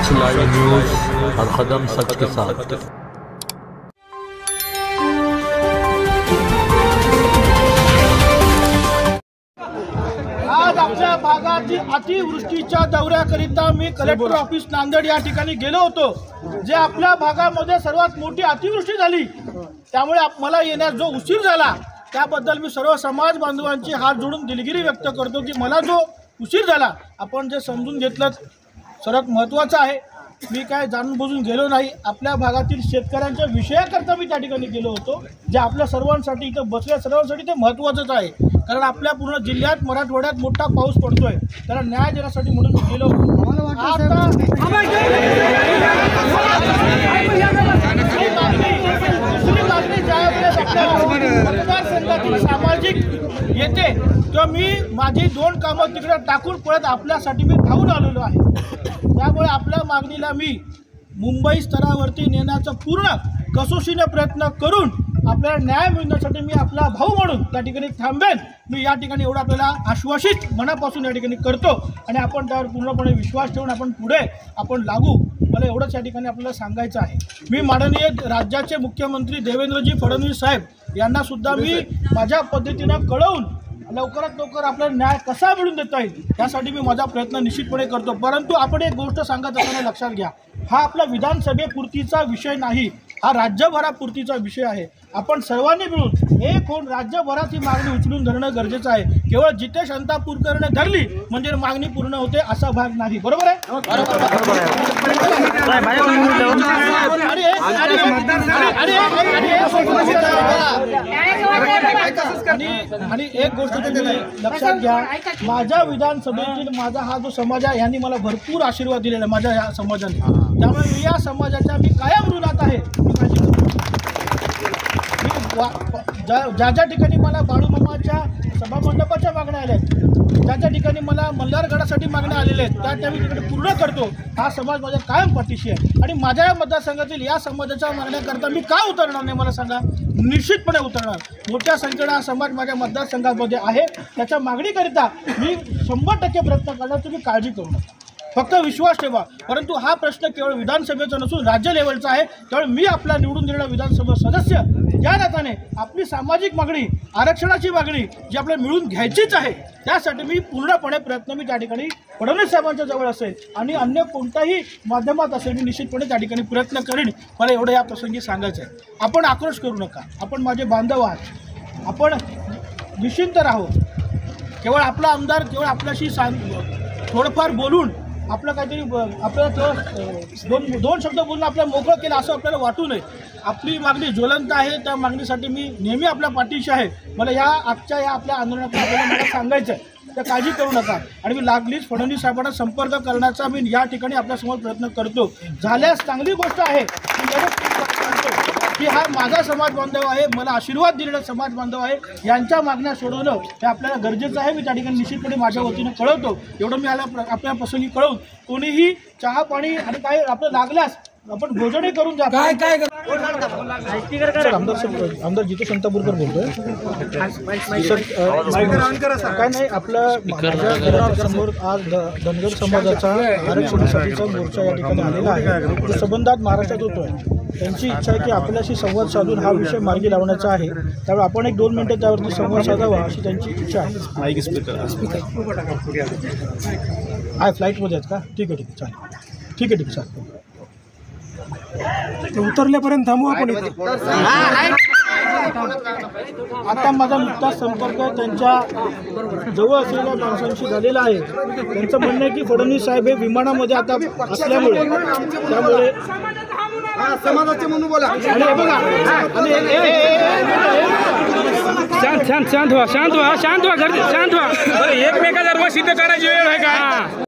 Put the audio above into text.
सच live news, हर कदम सच के साथ। आज आपल्या भागातील अतिवृष्टीच्या दौऱ्याकरिता मी कलेक्टर ऑफिस नांदेड या ठिकाणी गेलो होतो। जे आपल्या भागामध्ये सर्वात मोठी अतिवृष्टी झाली, त्यामुळे मला येण्यास जो उशीर झाला त्याबद्दल मी सर्व समाज बांधवांची हात जोडून दिलगिरी व्यक्त करतो की मला जो उशीर झाला आपण जे समजून घेतलं सर्वात महत्त्वाचं आहे। मी काय जाणून बुजून गेलो नाही। आपल्या भागातील शेतकऱ्यांच्या विषयाकरता मी त्या ठिकाणी गेलो होतो, जे आपल्या सर्वांसाठी इथं बसल्या सर्वांसाठी ते महत्त्वाचंच आहे। कारण आपल्या पूर्ण जिल्ह्यात मराठवाड्यात मोठा पाऊस पडतोय, त्याला न्याय देण्यासाठी म्हणून मी गेलो। मतदारसंघातील सामाजिक येते तर मी माझी 2 कामं तिकडे टाकून पळत आपल्यासाठी मी धावून आलेलो आहे। त्यामुळे आपल्या मागणीला मी मुंबई स्तरावरती नेण्याचा पूर्ण कसोशीने प्रयत्न करून आपल्याला न्याय मिळण्यासाठी मी आपला भाऊ म्हणून त्या ठिकाणी थांबेन। मी या ठिकाणी एवढं आपल्याला आश्वासित मनापासून या ठिकाणी करतो आणि आपण त्यावर पूर्णपणे विश्वास ठेवून आपण पुढे लागू। मला एवढंच या ठिकाणी आपल्याला सांगायचं आहे। मी माननीय राज्याचे मुख्यमंत्री देवेंद्रजी फडणवीस साहेब यांना सुद्धा मी माझ्या पद्धतीनं कळवून लवकरात लवकर आपल्याला न्याय कसा मिळून देता येईल यासाठी मी माझा प्रयत्न निश्चितपणे करतो। परंतु आपण एक गोष्ट सांगत असताना लक्षात घ्या, हा आपला विधानसभेपुरतीचा विषय नाही, हा राज्यभरापुरतीचा विषय आहे। आपण सर्वांनी मिळून एक होऊन राज्यभरात ही मागणी उचलून धरणं गरजेचं आहे। केवळ जिथे शांतापूरकरने धरली म्हणजे मागणी पूर्ण होते असा भाग नाही। बरोबर आहे? आणि एक गोष्ट तुम्ही लक्षात घ्या, माझ्या विधानसभेतील माझा हा जो समाज आहे यांनी मला भरपूर आशीर्वाद दिलेला माझ्या या समाजाने। त्यामुळे मी या समाजाच्या मी कायम ऋणात आहे। ज्या ज्या ठिकाणी मला बाळूमामाच्या सभामंडपाच्या मागण्या आल्या आहेत, ज्या ठिकाणी मला मल्हारगडासाठी मागण्या आलेल्या आहेत, त्या मी तिकडे पूर्ण करतो। हा समाज माझ्या कायम पाठीशी आहे आणि माझ्या या मतदारसंघातील या समाजाच्या मागण्याकरता मी का उतरणार नाही मला सांगा? निश्चितपणे उतरणार। मोठ्या संख्येने हा समाज माझ्या मतदारसंघामध्ये आहे, त्याच्या मागणीकरिता मी 100% प्रयत्न करणार। तुम्ही काळजी करू नका, फक्त विश्वास ठेवा। परंतु हा प्रश्न केवळ विधानसभेचा नसून राज्य लेवलचा आहे। त्यामुळे मी आपला निवडून दिलेला विधानसभा सदस्य या नात्याने आपली सामाजिक मागणी, आरक्षणाची मागणी जी आपल्याला मिळून घ्यायचीच आहे, त्यासाठी मी पूर्णपणे प्रयत्न मी त्या ठिकाणी फडणवीस साहेबांच्या जवळ असेल आणि अन्य कोणत्याही माध्यमात असेल मी निश्चितपणे त्या ठिकाणी प्रयत्न करेन। मला एवढं या प्रसंगी सांगायचं आहे। आपण आक्रोश करू नका, आपण माझे बांधव आहात, आपण निश्चिंत राहू। केवळ आपला आमदार केवळ आपल्याशी थोडंफार बोलून आपलं काहीतरी आपल्याला दोन शब्द बोलून आपल्याला मोकळं केलं असं आपल्याला वाटू नये। आपली मागणी ज्वलंत आहे, त्या मागणीसाठी मी नेहमी आपल्या पाठीशी आहे। मला या आजच्या या आपल्या आंदोलनात आपल्याला मला सांगायचं आहे, तर काळजी करू नका आणि मी लागलीच फडणवीस साहेबांना संपर्क करण्याचा मी या ठिकाणी आपल्यासमोर प्रयत्न करतो। झाल्यास चांगली गोष्ट आहे की हा माझा समाज बांधव आहे, मला आशीर्वाद दिलेला समाज बांधव आहे, यांच्या मागण्या सोडवणं हे आपल्याला गरजेचं आहे। मी त्या ठिकाणी निश्चितपणे माझ्या वतीनं कळवतो। एवढं मी आपल्या प्रसंगी कळवून कोणीही चहा पाणी आणि काय आपलं लागल्यास आपण भोजनही करून जा। काय आमदार जितू शांतापूरकर बोलतोय। काय नाही, आपल्या समोर आज धनगर समाजाचा आरक्षणासाठीचा मोर्चा या ठिकाणी आलेला आहे, जो संबंधात महाराष्ट्रात होतोय। त्यांची इच्छा आहे की आपल्याशी संवाद साधून हा विषय मार्गी लावण्याचा आहे। त्यामुळे आपण एक 2 मिनिटं त्यावरती संवाद साधावा अशी त्यांची इच्छा आहे। फ्लाईटमध्ये आहेत का? ठीक आहे चालेल, ठीक आहे चालेल। उतरल्यापर्यंत थांबू आपण। आता माझा नुकताच संपर्क त्यांच्या जवळ असलेल्या माणसांशी झालेला आहे। त्यांचं म्हणणं आहे की फडणवीस साहेब हे विमानामध्ये आता असल्यामुळे त्यामुळे समाजाचे म्हणून बोला। आणि बघा शांत व्हा, शांत व्हा, शांत व्हा, शांत व्हा। एकमेकाचा सिद्ध करायची वेळ आहे का?